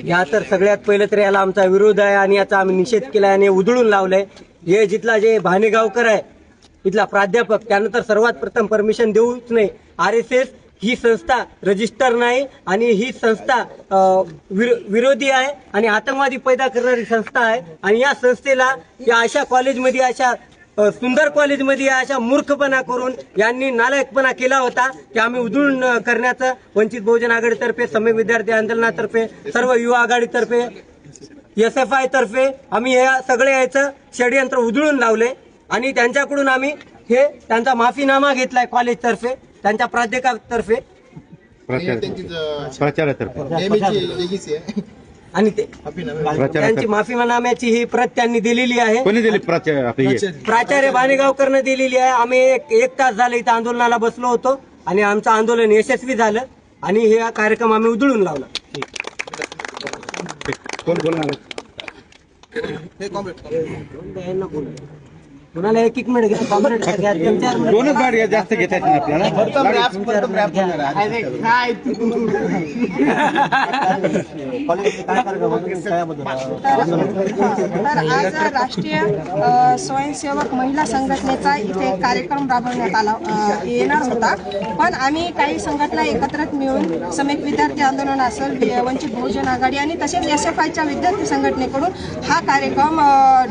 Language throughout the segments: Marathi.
या तर सगळ्यात पहिलं तर याला आमचा विरोध आहे आणि याचा आम्ही निषेध केला आणि उधळून लावलंय। हे जिथला जे भानेगावकर आहे इथला प्राध्यापक त्यानं तर सर्वात प्रथम परमिशन देऊच नाही। RSS ही संस्था रजिस्टर नाही आणि ही संस्था विरोधी आहे आणि आतंकवादी पैदा करणारी संस्था आहे आणि या संस्थेला या अशा कॉलेजमध्ये अशा सुंदर कॉलेजमध्ये अशा मूर्खपणा करून यांनी नालायकपणा केला होता की आम्ही उधळून करण्याचं वंचित बहुजन आघाडीतर्फे सम्य विद्यार्थी आंदोलनातर्फे सर्व युवा आघाडीतर्फे SFI तर्फे आम्ही हे सगळे याचं षडयंत्र उधळून लावले आणि त्यांच्याकडून आम्ही हे त्यांचा माफीनामा घेतलाय कॉलेजतर्फे त्यांच्या प्राध्यापकातर्फे आणि त्यांची माफीनाम्याची ही प्रत त्यांनी दिलेली आहे। कोणी दिली प्राचार्य भानेगावकरनं दिलेली आहे। आम्ही एक तास झाले इथं आंदोलनाला बसलो होतो आणि आमचं आंदोलन यशस्वी झालं आणि हे कार्यक्रम आम्ही उधळून लावला। कोण बोलणार कुणाला एक मिनिट घ्या, कॉम्रेड घ्या, दोनच गाडी जास्त घेता येत नाही आपल्याला। तर आज राष्ट्रीय स्वयंसेवक महिला संघटनेचा इथे कार्यक्रम राबवण्यात आला येणार होता, पण आम्ही काही संघटना एकत्रित मिळून समेक विद्यार्थी आंदोलन असेल, वंचित बहुजन आघाडी आणि तसेच SFIच्या विद्यार्थी संघटनेकडून हा कार्यक्रम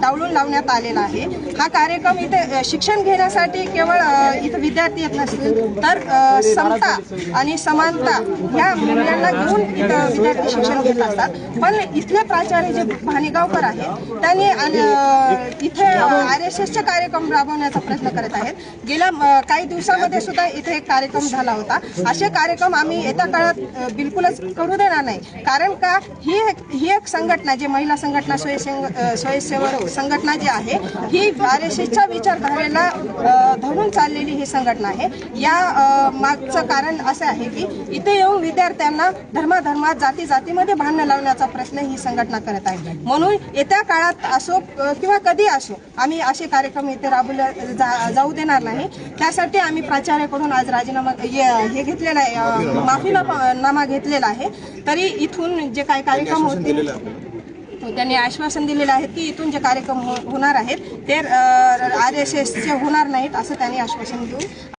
डावलून लावण्यात आलेला आहे। हा कार्यक्रम इथे शिक्षण घेण्यासाठी केवळ इथे विद्यार्थी येत नसतील तर समता आणि समानता ह्या मूल्यांना घेऊन इथं विद्यार्थी शिक्षण घेत असतात। पण इथले प्राचार्य जे भानेगावकर आहेत त्यांनी इथे RSSचे कार्यक्रम राबवण्याचा प्रयत्न करत आहेत। गेल्या काही दिवसामध्ये सुद्धा इथे एक कार्यक्रम झाला होता। असे कार्यक्रम आम्ही येत्या काळात बिलकुलच करू देणार नाही, कारण का ही एक संघटना जी महिला संघटना स्वयंसेवक संघटना जी आहे ही RSSच्या विचारधारेला धरून चाललेली ही संघटना आहे। या मागचं कारण असं आहे की इथे येऊन विद्यार्थ्यांना धर्माधर्मात जाती जातीमध्ये भांडण लावण्याचा प्रयत्न ही संघटना करत आहे। म्हणून येत्या काळात असो किंवा कधी असो आम्ही असे कार्यक्रम इथे राबवले जाऊ देणार नाही। त्यासाठी आम्ही प्राचार्याकडून आज राजीनामा हे घेतलेला आहे, माफीनामा घेतलेला आहे। तरी इथून जे काही कार्यक्रम होतील त्यांनी आश्वासन दिलेलं आहे की इथून जे कार्यक्रम होणार आहेत ते RSSचे होणार नाहीत असं त्यांनी आश्वासन देऊन